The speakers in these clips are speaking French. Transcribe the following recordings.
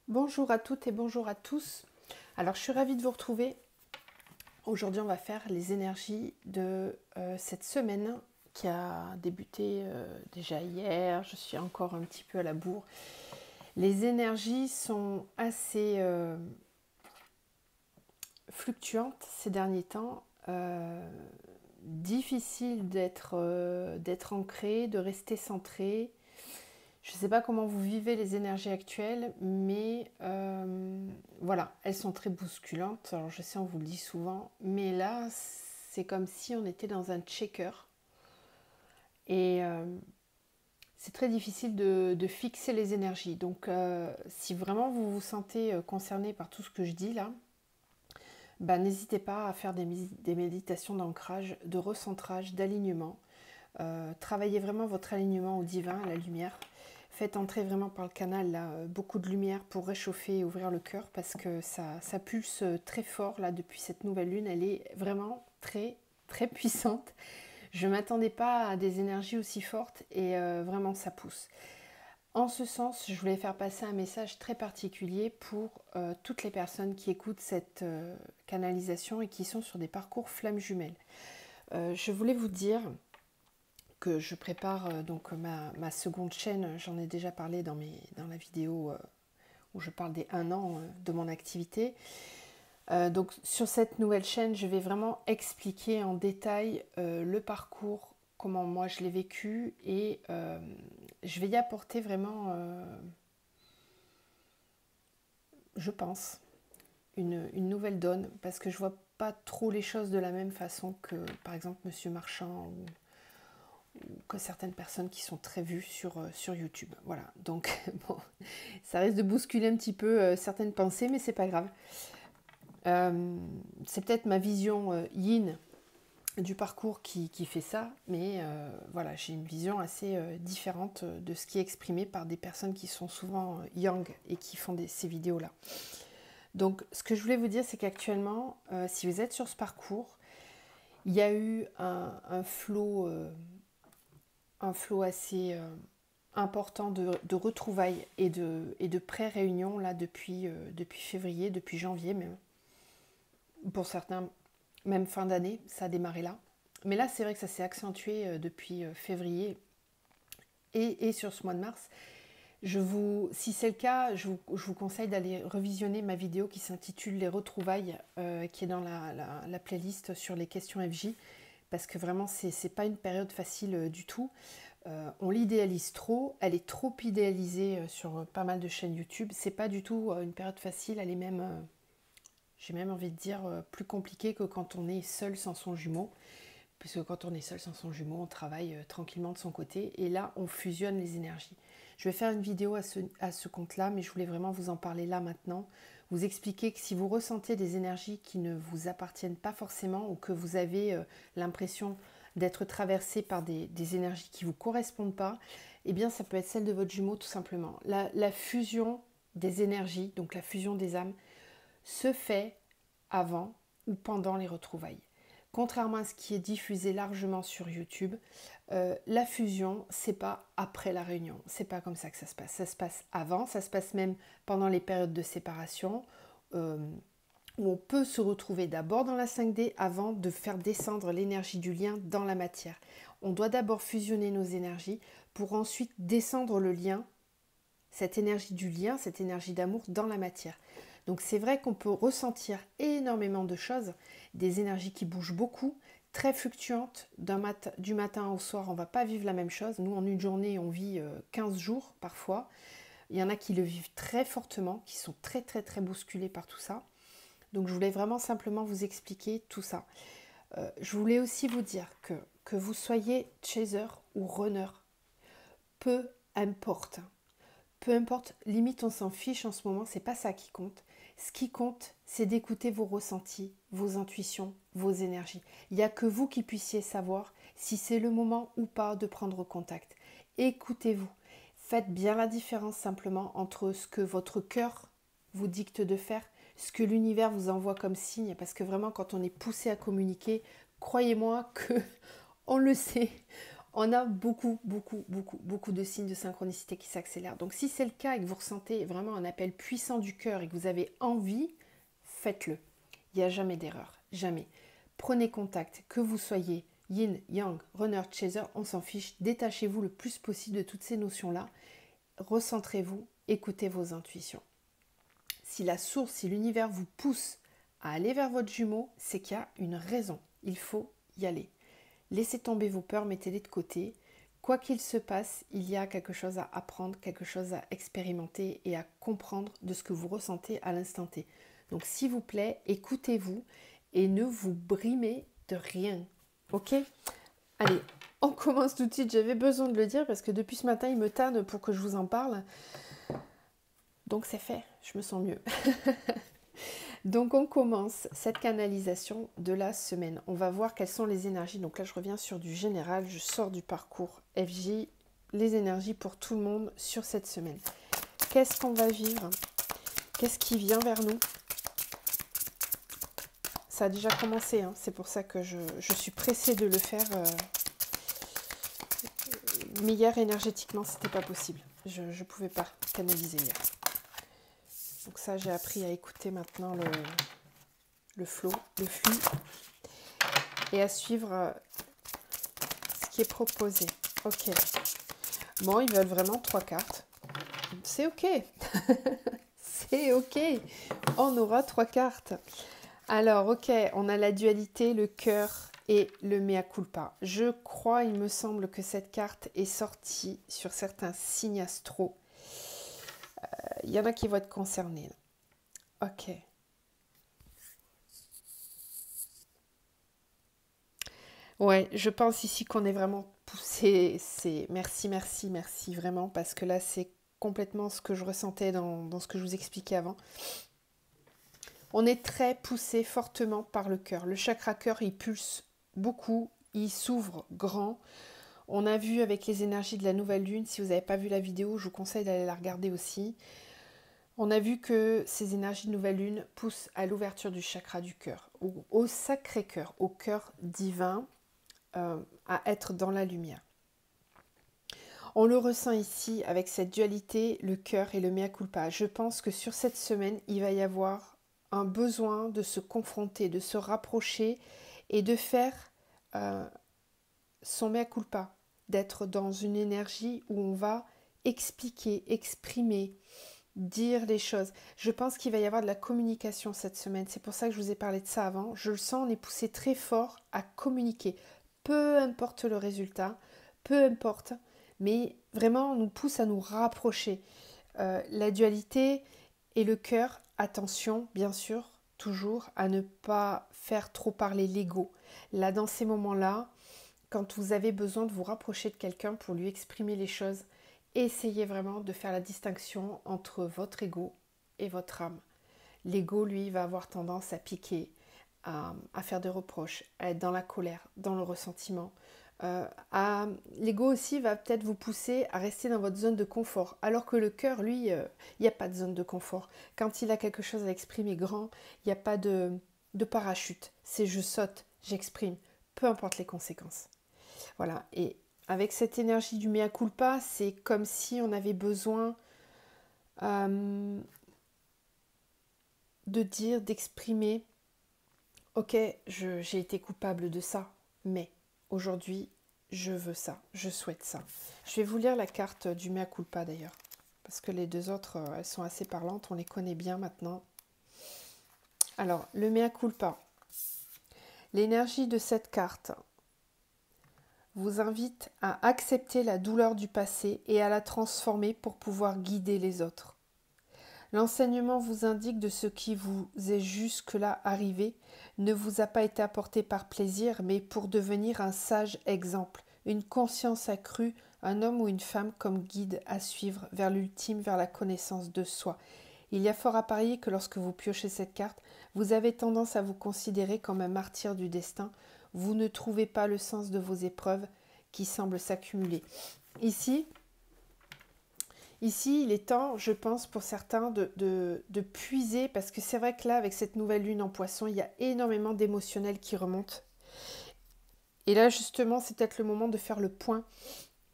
Bonjour à toutes et bonjour à tous. Alors je suis ravie de vous retrouver. Aujourd'hui on va faire les énergies de cette semaine qui a débuté déjà hier. Je suis encore un petit peu à la bourre. Les énergies sont assez fluctuantes ces derniers temps. Difficile d'être ancré, de rester centré. Je ne sais pas comment vous vivez les énergies actuelles, mais voilà, elles sont très bousculantes. Alors je sais, on vous le dit souvent, mais là, c'est comme si on était dans un checker. Et c'est très difficile de fixer les énergies. Donc si vraiment vous vous sentez concerné par tout ce que je dis là, bah, n'hésitez pas à faire des méditations d'ancrage, de recentrage, d'alignement. Travaillez vraiment votre alignement au divin, à la lumière. Faites entrer vraiment par le canal là, beaucoup de lumière pour réchauffer et ouvrir le cœur parce que ça pulse très fort là depuis cette nouvelle lune. Elle est vraiment très très puissante. Je ne m'attendais pas à des énergies aussi fortes et vraiment ça pousse. En ce sens, je voulais faire passer un message très particulier pour toutes les personnes qui écoutent cette canalisation et qui sont sur des parcours flammes jumelles. Je voulais vous dire que je prépare donc ma seconde chaîne. J'en ai déjà parlé dans la vidéo où je parle des 1 an de mon activité. Donc sur cette nouvelle chaîne, je vais vraiment expliquer en détail le parcours, comment moi je l'ai vécu, et je vais y apporter vraiment, je pense, une nouvelle donne, parce que je vois pas trop les choses de la même façon que par exemple Monsieur Marchand ou que certaines personnes qui sont très vues sur YouTube. Voilà, donc bon, ça risque de bousculer un petit peu certaines pensées, mais c'est pas grave. C'est peut-être ma vision yin du parcours qui fait ça, mais voilà, j'ai une vision assez différente de ce qui est exprimé par des personnes qui sont souvent yang et qui font ces vidéos-là. Donc, ce que je voulais vous dire, c'est qu'actuellement, si vous êtes sur ce parcours, il y a eu un flot assez important de retrouvailles et de pré-réunions là depuis février, depuis janvier même. Pour certains, même fin d'année, ça a démarré là. Mais là, c'est vrai que ça s'est accentué depuis février et sur ce mois de mars. Si c'est le cas, je vous conseille d'aller revisionner ma vidéo qui s'intitule Les retrouvailles, qui est dans la playlist sur les questions FJ, parce que vraiment, c'est pas une période facile du tout. On l'idéalise trop, elle est trop idéalisée sur pas mal de chaînes YouTube. C'est pas du tout une période facile, elle est même, j'ai même envie de dire, plus compliquée que quand on est seul sans son jumeau. Puisque quand on est seul sans son jumeau, on travaille tranquillement de son côté. Et là, on fusionne les énergies. Je vais faire une vidéo à ce compte-là, mais je voulais vraiment vous en parler là maintenant. Vous expliquer que si vous ressentez des énergies qui ne vous appartiennent pas forcément ou que vous avez l'impression d'être traversé par des énergies qui ne vous correspondent pas, eh bien ça peut être celle de votre jumeau tout simplement. La fusion des énergies, donc la fusion des âmes, se fait avant ou pendant les retrouvailles. Contrairement à ce qui est diffusé largement sur YouTube, la fusion, c'est pas après la réunion. C'est pas comme ça que ça se passe. Ça se passe avant, ça se passe même pendant les périodes de séparation, où on peut se retrouver d'abord dans la 5D avant de faire descendre l'énergie du lien dans la matière. On doit d'abord fusionner nos énergies pour ensuite descendre le lien, cette énergie du lien, cette énergie d'amour dans la matière. Donc c'est vrai qu'on peut ressentir énormément de choses, des énergies qui bougent beaucoup, très fluctuantes, du matin au soir, on ne va pas vivre la même chose. Nous, en une journée, on vit 15 jours parfois. Il y en a qui le vivent très fortement, qui sont très très très bousculés par tout ça. Donc je voulais vraiment simplement vous expliquer tout ça. Je voulais aussi vous dire que vous soyez chaser ou runner, peu importe. Peu importe, limite on s'en fiche en ce moment, c'est pas ça qui compte. Ce qui compte, c'est d'écouter vos ressentis, vos intuitions, vos énergies. Il n'y a que vous qui puissiez savoir si c'est le moment ou pas de prendre contact. Écoutez-vous. Faites bien la différence simplement entre ce que votre cœur vous dicte de faire, ce que l'univers vous envoie comme signe, parce que vraiment quand on est poussé à communiquer, croyez-moi que on le sait. On a beaucoup, beaucoup, beaucoup, beaucoup de signes de synchronicité qui s'accélèrent. Donc si c'est le cas et que vous ressentez vraiment un appel puissant du cœur et que vous avez envie, faites-le. Il n'y a jamais d'erreur, jamais. Prenez contact, que vous soyez yin, yang, runner, chaser, on s'en fiche. Détachez-vous le plus possible de toutes ces notions-là. Recentrez-vous, écoutez vos intuitions. Si la source, si l'univers vous pousse à aller vers votre jumeau, c'est qu'il y a une raison. Il faut y aller. Laissez tomber vos peurs, mettez-les de côté. Quoi qu'il se passe, il y a quelque chose à apprendre, quelque chose à expérimenter et à comprendre de ce que vous ressentez à l'instant T. Donc s'il vous plaît, écoutez-vous et ne vous brimez de rien. Ok? Allez, on commence tout de suite. J'avais besoin de le dire parce que depuis ce matin, il me tanne pour que je vous en parle. Donc c'est fait, je me sens mieux. Donc on commence cette canalisation de la semaine. On va voir quelles sont les énergies. Donc là je reviens sur du général, je sors du parcours FJ, les énergies pour tout le monde sur cette semaine. Qu'est-ce qu'on va vivre? Qu'est-ce qui vient vers nous? Ça a déjà commencé, hein. C'est pour ça que je suis pressée de le faire. Mais hier énergétiquement c'était pas possible. Je ne pouvais pas canaliser hier. Donc ça j'ai appris à écouter maintenant le flow, le flux, et à suivre ce qui est proposé. Ok. Bon, ils veulent vraiment 3 cartes. C'est ok. C'est ok. On aura 3 cartes. Alors, ok, on a la dualité, le cœur et le mea culpa. Je crois, il me semble que cette carte est sortie sur certains signes astro. Il y en a qui vont être concernés. Ok. Ouais, je pense ici qu'on est vraiment poussé. Merci, merci, merci vraiment, parce que là, c'est complètement ce que je ressentais dans ce que je vous expliquais avant. On est très poussé fortement par le cœur. Le chakra cœur, il pulse beaucoup, il s'ouvre grand. On a vu avec les énergies de la nouvelle lune, si vous n'avez pas vu la vidéo, je vous conseille d'aller la regarder aussi. On a vu que ces énergies de nouvelle lune poussent à l'ouverture du chakra du cœur, au sacré cœur, au cœur divin, à être dans la lumière. On le ressent ici avec cette dualité, le cœur et le mea culpa. Je pense que sur cette semaine, il va y avoir un besoin de se confronter, de se rapprocher et de faire son mea culpa, d'être dans une énergie où on va expliquer, exprimer, dire les choses. Je pense qu'il va y avoir de la communication cette semaine. C'est pour ça que je vous ai parlé de ça avant. Je le sens, on est poussé très fort à communiquer. Peu importe le résultat, peu importe, mais vraiment on nous pousse à nous rapprocher. La dualité et le cœur, attention, bien sûr, toujours à ne pas faire trop parler l'ego. Là, dans ces moments-là, quand vous avez besoin de vous rapprocher de quelqu'un pour lui exprimer les choses, essayez vraiment de faire la distinction entre votre ego et votre âme. L'ego, lui, va avoir tendance à piquer, à faire des reproches, à être dans la colère, dans le ressentiment. L'ego aussi va peut-être vous pousser à rester dans votre zone de confort, alors que le cœur, lui, il n'y a pas de zone de confort. Quand il a quelque chose à exprimer grand, il n'y a pas de parachute. C'est je saute, j'exprime, peu importe les conséquences. Voilà, et avec cette énergie du mea culpa, c'est comme si on avait besoin de dire, d'exprimer, ok, j'ai été coupable de ça, mais aujourd'hui, je veux ça, je souhaite ça. Je vais vous lire la carte du mea culpa d'ailleurs, parce que les deux autres, elles sont assez parlantes, on les connaît bien maintenant. Alors, le mea culpa, l'énergie de cette carte vous invite à accepter la douleur du passé et à la transformer pour pouvoir guider les autres. L'enseignement vous indique de ce qui vous est jusque-là arrivé ne vous a pas été apporté par plaisir, mais pour devenir un sage exemple, une conscience accrue, un homme ou une femme comme guide à suivre vers l'ultime, vers la connaissance de soi. Il y a fort à parier que lorsque vous piochez cette carte, vous avez tendance à vous considérer comme un martyr du destin. Vous ne trouvez pas le sens de vos épreuves qui semblent s'accumuler. Ici, il est temps, je pense, pour certains de puiser, parce que c'est vrai que là, avec cette nouvelle lune en poisson, il y a énormément d'émotionnel qui remonte. Et là, justement, c'est peut-être le moment de faire le point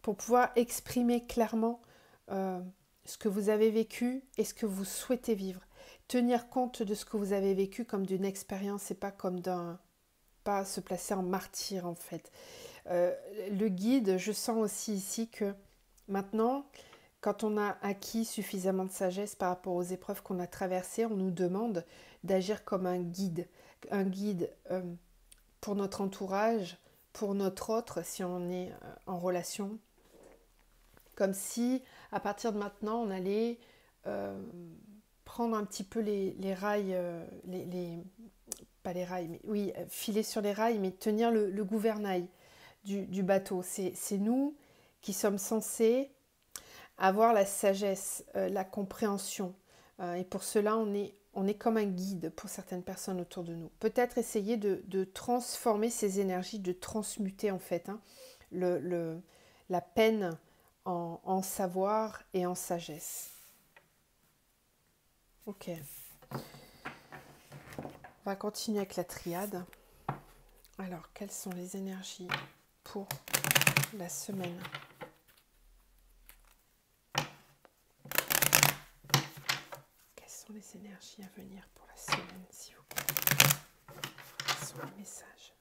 pour pouvoir exprimer clairement ce que vous avez vécu et ce que vous souhaitez vivre. Tenir compte de ce que vous avez vécu comme d'une expérience et pas comme pas se placer en martyr en fait. Le guide, je sens aussi ici que maintenant, quand on a acquis suffisamment de sagesse par rapport aux épreuves qu'on a traversées, on nous demande d'agir comme un guide pour notre entourage, pour notre autre, si on est en relation, comme si à partir de maintenant, on allait prendre un petit peu les rails, pas les rails, mais oui, filer sur les rails, mais tenir le gouvernail du bateau. C'est nous qui sommes censés avoir la sagesse, la compréhension. Et pour cela, on est comme un guide pour certaines personnes autour de nous. Peut-être essayer de transformer ces énergies, de transmuter en fait la peine en savoir et en sagesse. Ok. On va continuer avec la triade. Alors, quelles sont les énergies pour la semaine ? Quelles sont les énergies à venir pour la semaine, s'il vous plaît ? Quels sont les messages ?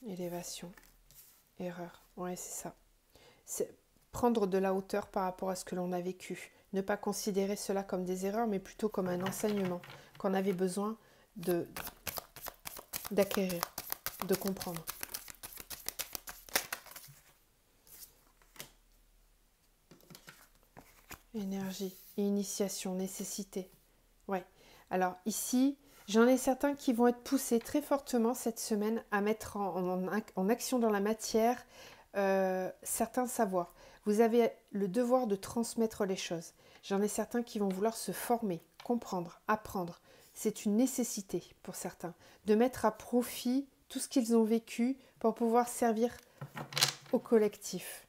Élévation, erreur, ouais c'est ça. C'est prendre de la hauteur par rapport à ce que l'on a vécu. Ne pas considérer cela comme des erreurs, mais plutôt comme un enseignement qu'on avait besoin d'acquérir, de comprendre. Énergie, initiation, nécessité. Ouais. Alors ici, j'en ai certains qui vont être poussés très fortement cette semaine à mettre en action dans la matière certains savoirs. Vous avez le devoir de transmettre les choses. J'en ai certains qui vont vouloir se former, comprendre, apprendre. C'est une nécessité pour certains de mettre à profit tout ce qu'ils ont vécu pour pouvoir servir au collectif.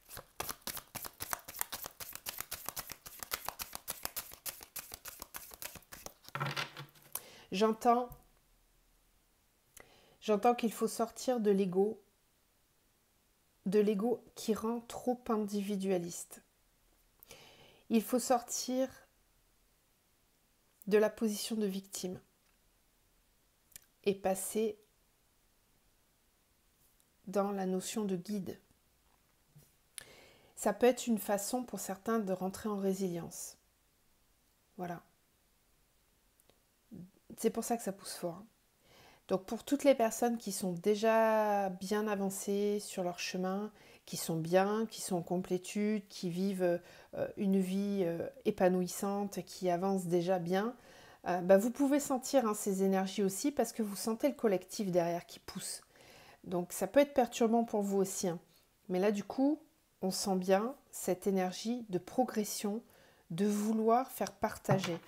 J'entends qu'il faut sortir de l'ego qui rend trop individualiste. Il faut sortir de la position de victime et passer dans la notion de guide. Ça peut être une façon pour certains de rentrer en résilience. Voilà. C'est pour ça que ça pousse fort. Donc pour toutes les personnes qui sont déjà bien avancées sur leur chemin, qui sont bien, qui sont en complétude, qui vivent une vie épanouissante, qui avancent déjà bien, vous pouvez sentir ces énergies aussi parce que vous sentez le collectif derrière qui pousse. Donc ça peut être perturbant pour vous aussi. Mais là du coup, on sent bien cette énergie de progression, de vouloir faire partager,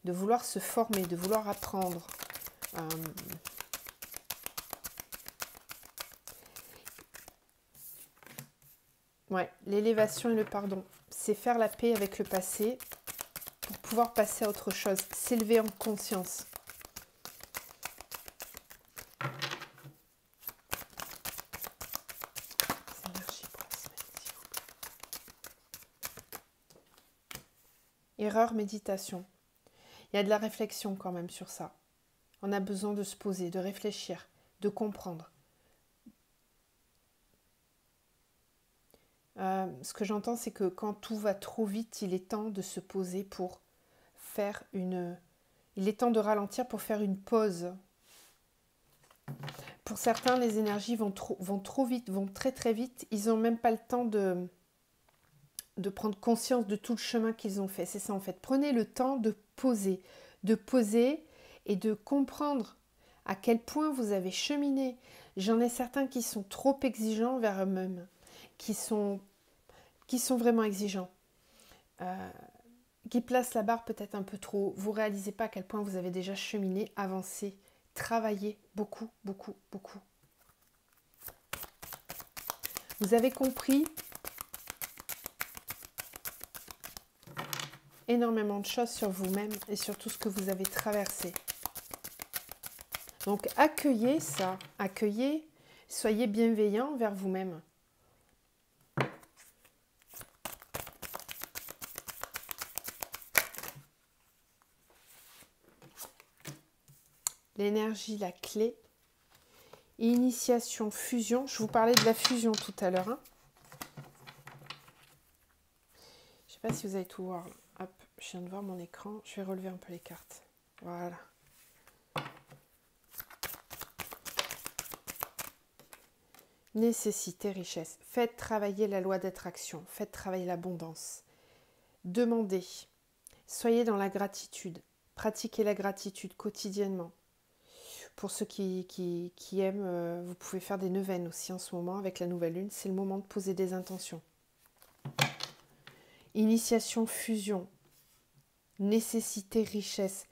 de vouloir se former, de vouloir apprendre. Ouais, l'élévation et le pardon, c'est faire la paix avec le passé pour pouvoir passer à autre chose, s'élever en conscience. Erreur, méditation. Il y a de la réflexion quand même sur ça. On a besoin de se poser, de réfléchir, de comprendre. Ce que j'entends, c'est que quand tout va trop vite, il est temps de se poser pour faire une... Il est temps de ralentir pour faire une pause. Pour certains, les énergies vont trop vite, vont très très vite. Ils n'ont même pas le temps de prendre conscience de tout le chemin qu'ils ont fait. C'est ça en fait. Prenez le temps de poser et de comprendre à quel point vous avez cheminé. J'en ai certains qui sont trop exigeants vers eux-mêmes, qui sont vraiment exigeants, qui placent la barre peut-être un peu trop haut. Vous ne réalisez pas à quel point vous avez déjà cheminé, avancé, travaillé beaucoup, beaucoup, beaucoup. Vous avez compris énormément de choses sur vous-même et sur tout ce que vous avez traversé. Donc accueillez ça, accueillez, soyez bienveillant vers vous-même. L'énergie, la clé. Initiation, fusion. Je vous parlais de la fusion tout à l'heure. Hein. Je ne sais pas si vous allez tout voir. Hop, je viens de voir mon écran. Je vais relever un peu les cartes. Voilà. Nécessité, richesse. Faites travailler la loi d'attraction. Faites travailler l'abondance. Demandez. Soyez dans la gratitude. Pratiquez la gratitude quotidiennement. Pour ceux qui aiment, vous pouvez faire des neuvaines aussi en ce moment avec la nouvelle lune. C'est le moment de poser des intentions. Initiation, fusion. Nécessité, richesse.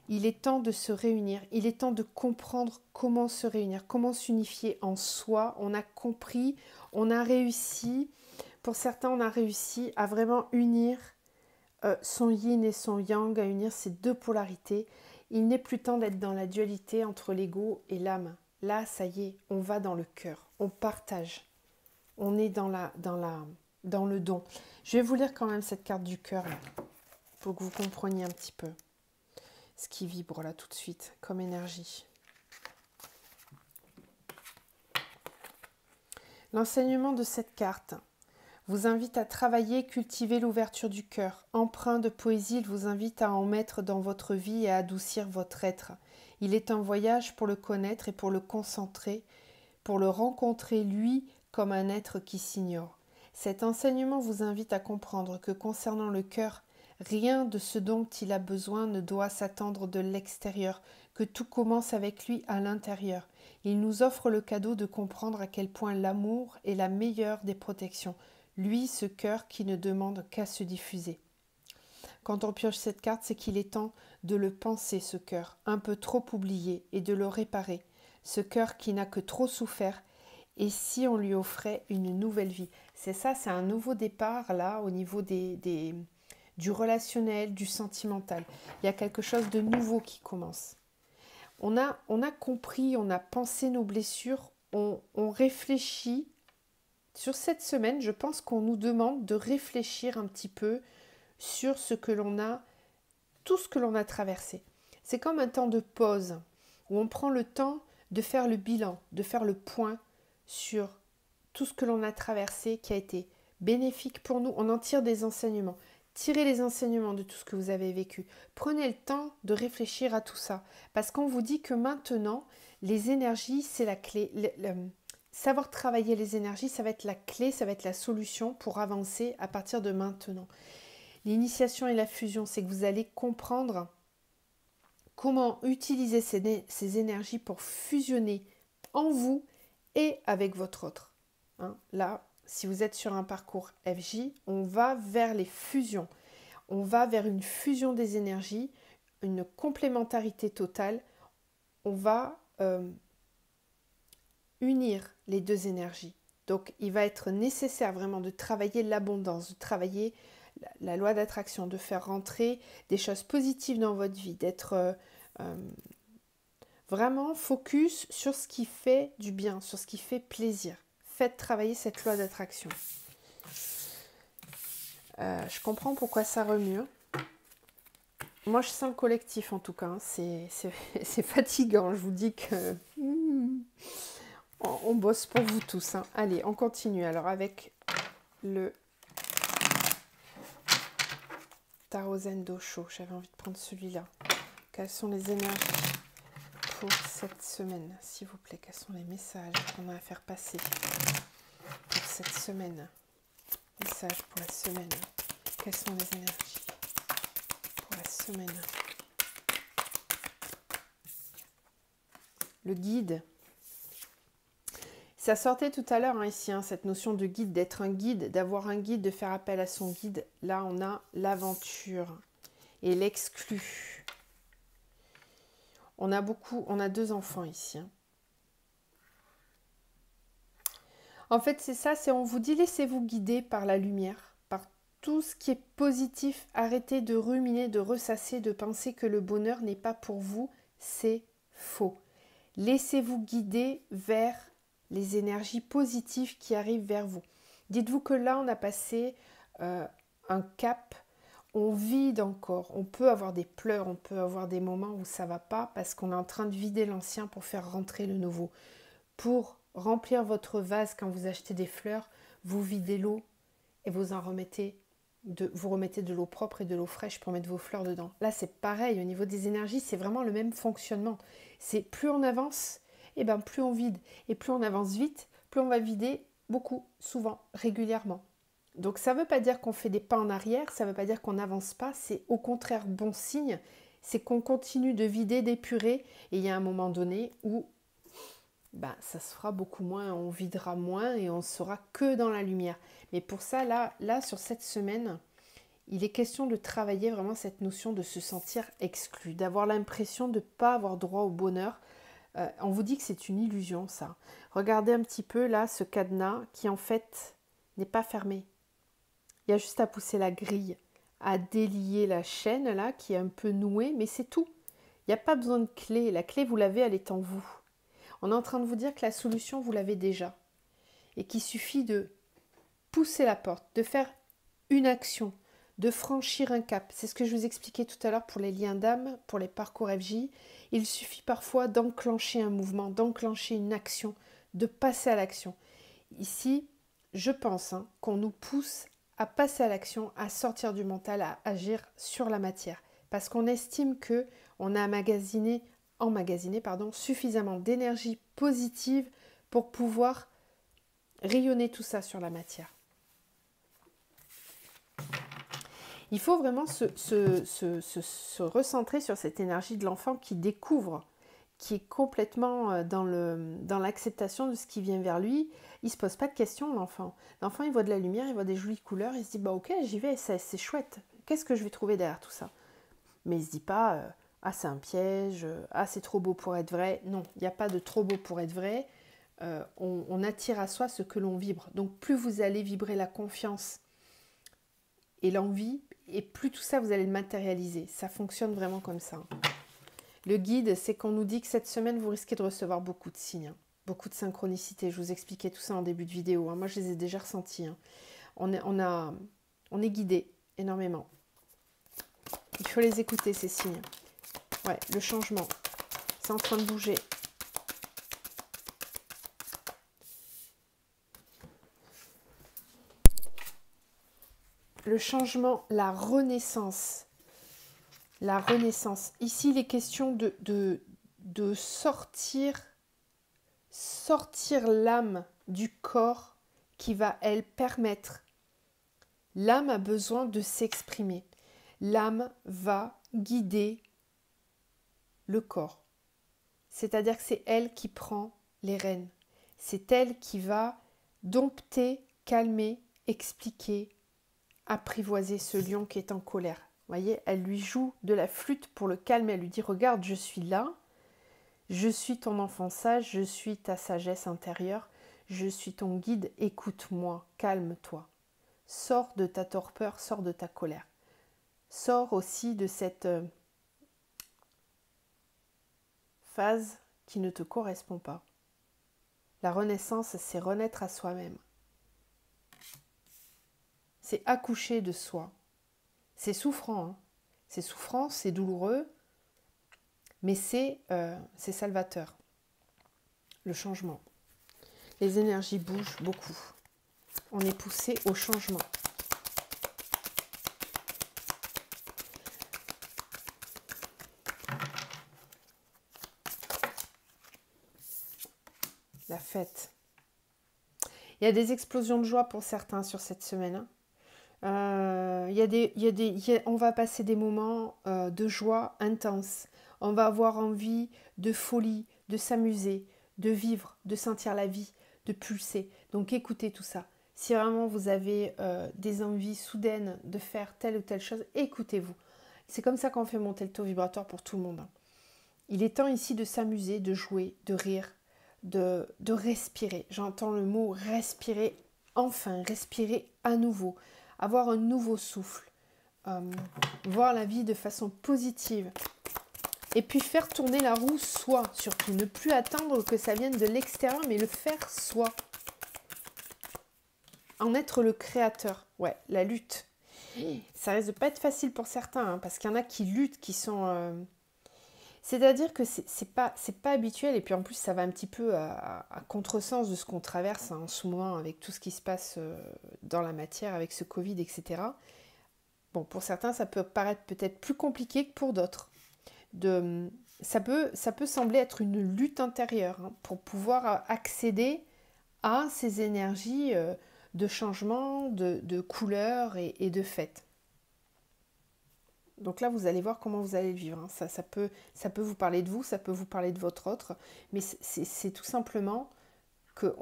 Il est temps de se réunir. Il est temps de comprendre comment se réunir, comment s'unifier en soi. On a compris, on a réussi. Pour certains, on a réussi à vraiment unir son yin et son yang, à unir ces deux polarités. Il n'est plus temps d'être dans la dualité entre l'ego et l'âme. Là, ça y est, on va dans le cœur, on partage, on est dans le don. Je vais vous lire quand même cette carte du cœur, là, pour que vous compreniez un petit peu ce qui vibre là tout de suite, comme énergie. L'enseignement de cette carte vous invite à travailler, cultiver l'ouverture du cœur. Empreint de poésie, il vous invite à en mettre dans votre vie et à adoucir votre être. Il est un voyage pour le connaître et pour le concentrer, pour le rencontrer lui comme un être qui s'ignore. Cet enseignement vous invite à comprendre que concernant le cœur, rien de ce dont il a besoin ne doit s'attendre de l'extérieur, que tout commence avec lui à l'intérieur. Il nous offre le cadeau de comprendre à quel point l'amour est la meilleure des protections. Lui, ce cœur qui ne demande qu'à se diffuser. Quand on pioche cette carte, c'est qu'il est temps de le penser, ce cœur, un peu trop oublié, et de le réparer. Ce cœur qui n'a que trop souffert, et si on lui offrait une nouvelle vie. C'est ça, c'est un nouveau départ, là, au niveau du relationnel, du sentimental. Il y a quelque chose de nouveau qui commence. On a compris, on a pensé nos blessures, on réfléchit. Sur cette semaine, je pense qu'on nous demande de réfléchir un petit peu sur ce que l'on a, tout ce que l'on a traversé. C'est comme un temps de pause où on prend le temps de faire le bilan, de faire le point sur tout ce que l'on a traversé qui a été bénéfique pour nous. On en tire des enseignements. Tirez les enseignements de tout ce que vous avez vécu. Prenez le temps de réfléchir à tout ça. Parce qu'on vous dit que maintenant, les énergies, c'est la clé. Savoir travailler les énergies, ça va être la clé, ça va être la solution pour avancer à partir de maintenant. L'initiation et la fusion, c'est que vous allez comprendre comment utiliser ces énergies pour fusionner en vous et avec votre autre. Hein, là, si vous êtes sur un parcours FJ, on va vers les fusions. On va vers une fusion des énergies, une complémentarité totale. On va unir les deux énergies. Donc, il va être nécessaire vraiment de travailler l'abondance, de travailler la loi d'attraction, de faire rentrer des choses positives dans votre vie, d'être vraiment focus sur ce qui fait du bien, sur ce qui fait plaisir. Faites travailler cette loi d'attraction. Je comprends pourquoi ça remue. Moi, je sens le collectif en tout cas. Hein. C'est fatigant. Je vous dis que on bosse pour vous tous. Hein. Allez, on continue alors avec le Tarot Zen Dosho. J'avais envie de prendre celui-là. Quelles sont les énergies pour cette semaine, s'il vous plaît? Quels sont les messages qu'on a à faire passer pour cette semaine? Messages pour la semaine. Quelles sont les énergies pour la semaine? Le guide. Ça sortait tout à l'heure hein, ici, hein, cette notion de guide, d'être un guide, d'avoir un guide, de faire appel à son guide. Là, on a l'aventure et l'exclu. On a 2 enfants ici. Hein. En fait, c'est ça, on vous dit laissez-vous guider par la lumière, par tout ce qui est positif. Arrêtez de ruminer, de ressasser, de penser que le bonheur n'est pas pour vous. C'est faux. Laissez-vous guider vers les énergies positives qui arrivent vers vous. Dites-vous que là, on a passé un cap, on vide encore. On peut avoir des pleurs, on peut avoir des moments où ça ne va pas parce qu'on est en train de vider l'ancien pour faire rentrer le nouveau. Pour remplir votre vase quand vous achetez des fleurs, vous videz l'eau et vous remettez de l'eau propre et de l'eau fraîche pour mettre vos fleurs dedans. Là, c'est pareil, au niveau des énergies, c'est vraiment le même fonctionnement. C'est plus on avance, et ben plus on vide. Et plus on avance vite, plus on va vider beaucoup, souvent, régulièrement. Donc ça ne veut pas dire qu'on fait des pas en arrière, ça ne veut pas dire qu'on n'avance pas, c'est au contraire bon signe, c'est qu'on continue de vider, d'épurer, et il y a un moment donné où ça se fera beaucoup moins, on videra moins et on sera que dans la lumière. Mais pour ça, là, sur cette semaine, il est question de travailler vraiment cette notion de se sentir exclu, d'avoir l'impression de ne pas avoir droit au bonheur. On vous dit que c'est une illusion, ça. Regardez un petit peu là ce cadenas qui en fait n'est pas fermé. Il y a juste à pousser la grille, à délier la chaîne là qui est un peu nouée, mais c'est tout. Il n'y a pas besoin de clé. La clé, vous l'avez, elle est en vous. On est en train de vous dire que la solution, vous l'avez déjà. Et qu'il suffit de pousser la porte, de faire une action, de franchir un cap. C'est ce que je vous expliquais tout à l'heure pour les liens d'âme, pour les parcours FJ. Il suffit parfois d'enclencher un mouvement, d'enclencher une action, de passer à l'action. Ici, je pense qu'on nous pousse à passer à l'action, à sortir du mental, à agir sur la matière. Parce qu'on estime qu'on a emmagasiné suffisamment d'énergie positive pour pouvoir rayonner tout ça sur la matière. Il faut vraiment se recentrer sur cette énergie de l'enfant qui découvre, qui est complètement dans l'acceptation de ce qui vient vers lui. Il ne se pose pas de questions, l'enfant. L'enfant, il voit de la lumière, il voit des jolies couleurs, il se dit ok, j'y vais, c'est chouette. Qu'est-ce que je vais trouver derrière tout ça? Mais il ne se dit pas c'est un piège, c'est trop beau pour être vrai. Non, il n'y a pas de trop beau pour être vrai. On attire à soi ce que l'on vibre. Donc plus vous allez vibrer la confiance et l'envie, et plus tout ça, vous allez le matérialiser. Ça fonctionne vraiment comme ça. Le guide, c'est qu'on nous dit que cette semaine, vous risquez de recevoir beaucoup de signes, beaucoup de synchronicité. Je vous expliquais tout ça en début de vidéo. Moi, je les ai déjà ressentis. On est guidé énormément. Il faut les écouter, ces signes. Ouais, le changement, c'est en train de bouger. Le changement, la renaissance. La renaissance. Ici, il est question de sortir l'âme du corps qui va, elle, permettre. L'âme a besoin de s'exprimer. L'âme va guider le corps. C'est-à-dire que c'est elle qui prend les rênes. C'est elle qui va dompter, calmer, expliquer, apprivoiser ce lion qui est en colère. Vous voyez, elle lui joue de la flûte pour le calmer. Elle lui dit, regarde, je suis là, je suis ton enfant sage, je suis ta sagesse intérieure, je suis ton guide, écoute-moi, calme-toi. Sors de ta torpeur, sors de ta colère. Sors aussi de cette phase qui ne te correspond pas. La renaissance, c'est renaître à soi-même. C'est accoucher de soi. C'est souffrant, c'est souffrant, c'est douloureux, mais c'est salvateur. Le changement. Les énergies bougent beaucoup. On est poussé au changement. La fête. Il y a des explosions de joie pour certains sur cette semaine. On va passer des moments de joie intense. On va avoir envie de folie, de s'amuser, de vivre, de sentir la vie, de pulser. Donc écoutez tout ça. Si vraiment vous avez des envies soudaines de faire telle ou telle chose, écoutez-vous. C'est comme ça qu'on fait monter le taux vibratoire pour tout le monde. Il est temps ici de s'amuser, de jouer, de rire, de respirer. J'entends le mot respirer, enfin respirer à nouveau. avoir un nouveau souffle, voir la vie de façon positive. Et puis faire tourner la roue soi, surtout. Ne plus attendre que ça vienne de l'extérieur, mais le faire soi. En être le créateur. Ouais, la lutte. Ça risque de pas être facile pour certains, hein, parce qu'il y en a qui luttent, qui sont... C'est-à-dire que c'est pas habituel, et puis en plus ça va un petit peu à contresens de ce qu'on traverse en ce moment avec tout ce qui se passe dans la matière, avec ce Covid, etc. Bon, pour certains, ça peut paraître peut-être plus compliqué que pour d'autres. Ça peut sembler être une lutte intérieure, hein, pour pouvoir accéder à ces énergies de changement, de couleurs et de fête. Donc là, vous allez voir comment vous allez le vivre, hein. Ça peut vous parler de vous, ça peut vous parler de votre autre, mais c'est tout simplement que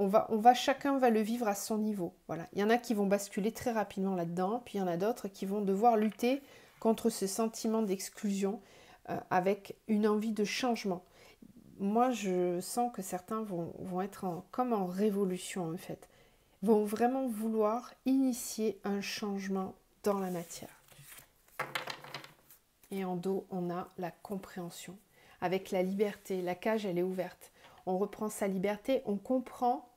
chacun va le vivre à son niveau. Voilà. Il y en a qui vont basculer très rapidement là-dedans, puis il y en a d'autres qui vont devoir lutter contre ce sentiment d'exclusion avec une envie de changement. Moi, je sens que certains vont être comme en révolution, en fait. Vont vraiment vouloir initier un changement dans la matière. Et en dos, on a la compréhension. Avec la liberté, la cage, elle est ouverte. On reprend sa liberté, on comprend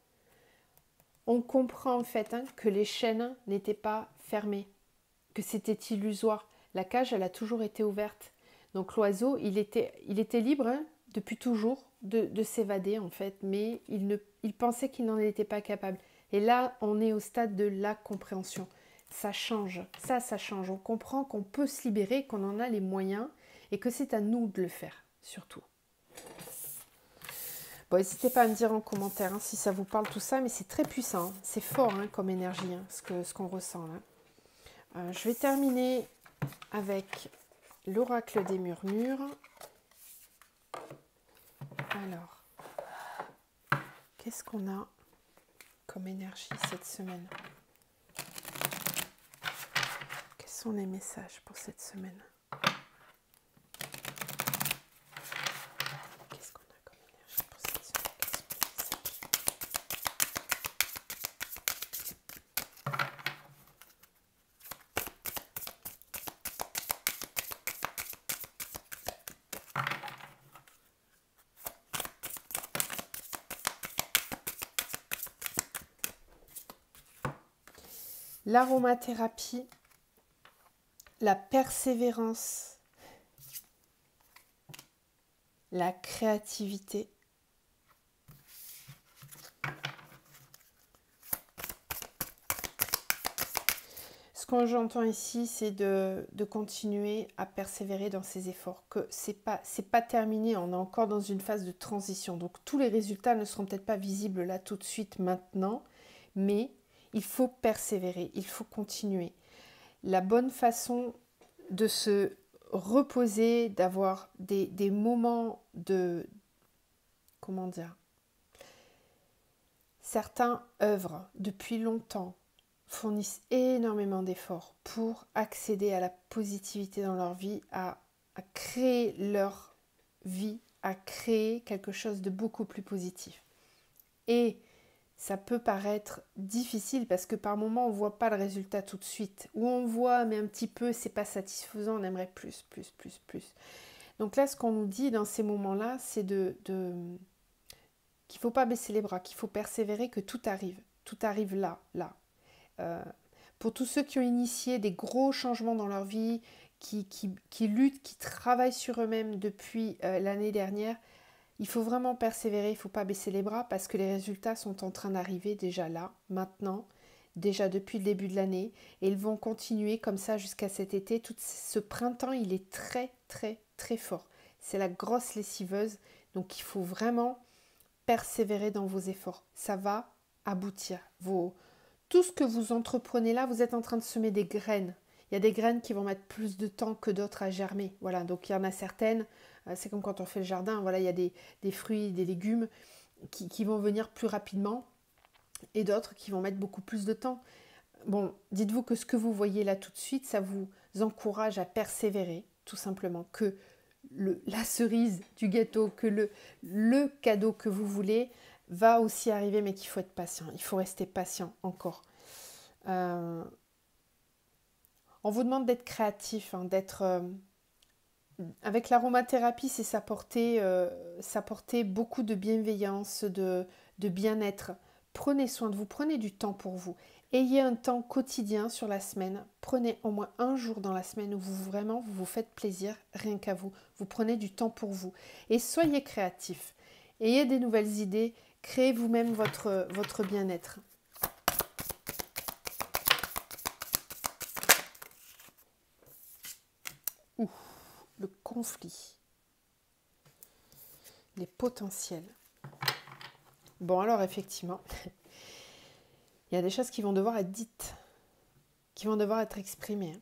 en fait, hein, que les chaînes n'étaient pas fermées, que c'était illusoire. La cage, elle a toujours été ouverte. Donc l'oiseau, il était libre, hein, depuis toujours de s'évader en fait, mais il pensait qu'il n'en était pas capable. Et là, on est au stade de la compréhension. Ça change, ça change. On comprend qu'on peut se libérer, qu'on en a les moyens et que c'est à nous de le faire, surtout. Bon, n'hésitez pas à me dire en commentaire, hein, si ça vous parle tout ça, mais c'est très puissant, hein. C'est fort, hein, comme énergie, hein, ce qu'on ressent là. Je vais terminer avec l'oracle des murmures. Alors, qu'est-ce qu'on a comme énergie cette semaine? Quels sont les messages pour cette semaine? Qu'est-ce qu'on a comme énergie pour cette semaine? Quels sont les messages? L'aromathérapie, la persévérance, la créativité, ce que j'entends ici, c'est de continuer à persévérer dans ses efforts, que c'est pas terminé, on est encore dans une phase de transition, donc tous les résultats ne seront peut-être pas visibles là tout de suite maintenant, mais il faut persévérer, il faut continuer. La bonne façon de se reposer, d'avoir des moments de... Comment dire? Certains œuvrent depuis longtemps, fournissent énormément d'efforts pour accéder à la positivité dans leur vie, à créer leur vie, à créer quelque chose de beaucoup plus positif. Et ça peut paraître difficile parce que par moments on ne voit pas le résultat tout de suite, ou on voit mais un petit peu, c'est pas satisfaisant, on aimerait plus. Donc là, ce qu'on nous dit dans ces moments-là, c'est qu'il ne faut pas baisser les bras, qu'il faut persévérer, que tout arrive là. Pour tous ceux qui ont initié des gros changements dans leur vie, qui luttent, qui travaillent sur eux-mêmes depuis l'année dernière, il faut vraiment persévérer, il ne faut pas baisser les bras parce que les résultats sont en train d'arriver déjà là, maintenant, déjà depuis le début de l'année, et ils vont continuer comme ça jusqu'à cet été. Tout ce printemps, il est très fort. C'est la grosse lessiveuse, donc il faut vraiment persévérer dans vos efforts. Ça va aboutir. Tout ce que vous entreprenez là, vous êtes en train de semer des graines. Il y a des graines qui vont mettre plus de temps que d'autres à germer. Voilà, donc il y en a certaines, c'est comme quand on fait le jardin, voilà, il y a des fruits, des légumes qui vont venir plus rapidement et d'autres qui vont mettre beaucoup plus de temps. Bon, dites-vous que ce que vous voyez là tout de suite, ça vous encourage à persévérer, tout simplement, que la cerise du gâteau, que le cadeau que vous voulez va aussi arriver, mais qu'il faut être patient. Il faut rester patient encore. On vous demande d'être créatif, hein, d'être... avec l'aromathérapie, c'est s'apporter beaucoup de bienveillance, de bien-être. Prenez soin de vous, prenez du temps pour vous. Ayez un temps quotidien sur la semaine. Prenez au moins un jour dans la semaine où vous vous faites plaisir, rien qu'à vous. Vous prenez du temps pour vous. Et soyez créatif. Ayez des nouvelles idées. Créez vous-même votre bien-être. Ouh, le conflit. Les potentiels. Bon, alors effectivement, il y a des choses qui vont devoir être dites, qui vont devoir être exprimées.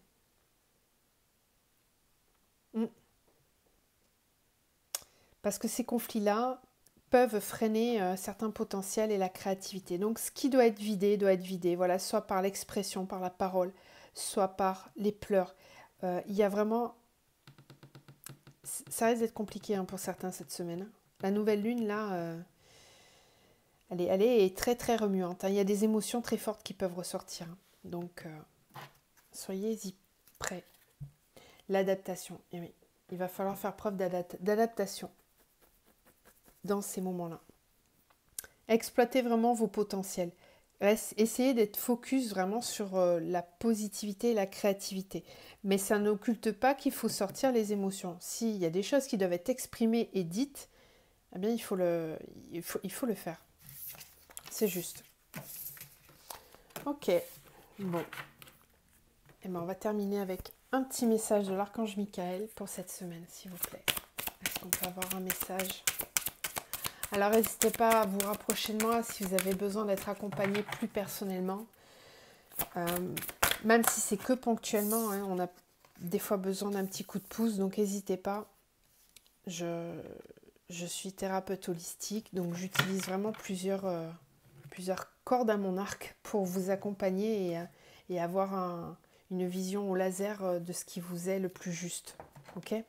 Parce que ces conflits-là peuvent freiner certains potentiels et la créativité. Donc ce qui doit être vidé, voilà, soit par l'expression, par la parole, soit par les pleurs. Il y a vraiment... Ça risque d'être compliqué pour certains cette semaine. La nouvelle lune, là, elle est très très remuante. Il y a des émotions très fortes qui peuvent ressortir. Donc, soyez-y prêts. L'adaptation. Et oui, il va falloir faire preuve d'adaptation dans ces moments-là. Exploitez vraiment vos potentiels. Essayez d'être focus vraiment sur la positivité et la créativité. Mais ça n'occulte pas qu'il faut sortir les émotions. S'il y a des choses qui doivent être exprimées et dites, eh bien il faut le faire. C'est juste. Ok. Bon. Et ben on va terminer avec un petit message de l'archange Michael pour cette semaine, s'il vous plaît. Est-ce qu'on peut avoir un message ? Alors n'hésitez pas à vous rapprocher de moi si vous avez besoin d'être accompagné plus personnellement. Même si c'est que ponctuellement, hein, on a des fois besoin d'un petit coup de pouce, donc n'hésitez pas. Je suis thérapeute holistique, donc j'utilise vraiment plusieurs cordes à mon arc pour vous accompagner et avoir une vision au laser de ce qui vous est le plus juste. Okay ?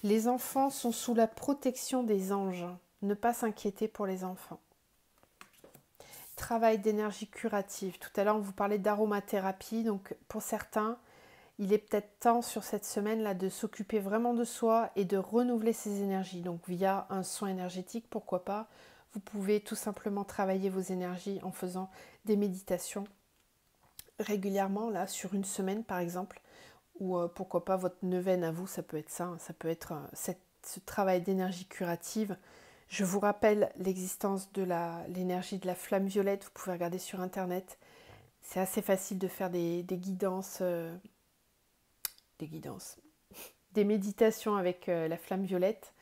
Les enfants sont sous la protection des anges. Ne pas s'inquiéter pour les enfants. Travail d'énergie curative. Tout à l'heure, on vous parlait d'aromathérapie. Donc, pour certains, il est peut-être temps sur cette semaine-là de s'occuper vraiment de soi et de renouveler ses énergies. Donc, via un soin énergétique, pourquoi pas. Vous pouvez tout simplement travailler vos énergies en faisant des méditations régulièrement, là, sur une semaine, par exemple. Ou pourquoi pas votre neuvaine à vous, ça peut être ça. Hein, ça peut être ce travail d'énergie curative. Je vous rappelle l'existence de l'énergie de la flamme violette. Vous pouvez regarder sur internet. C'est assez facile de faire des guidances, des méditations avec la flamme violette.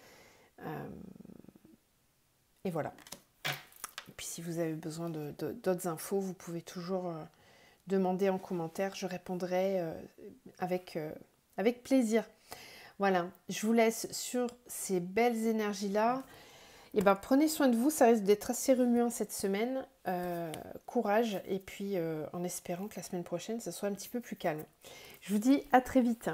Et voilà. Et puis si vous avez besoin d'autres infos, vous pouvez toujours demander en commentaire. Je répondrai avec plaisir. Voilà, je vous laisse sur ces belles énergies-là. Et ben, prenez soin de vous, ça risque d'être assez remuant cette semaine. Courage, et puis en espérant que la semaine prochaine, ça soit un petit peu plus calme. Je vous dis à très vite.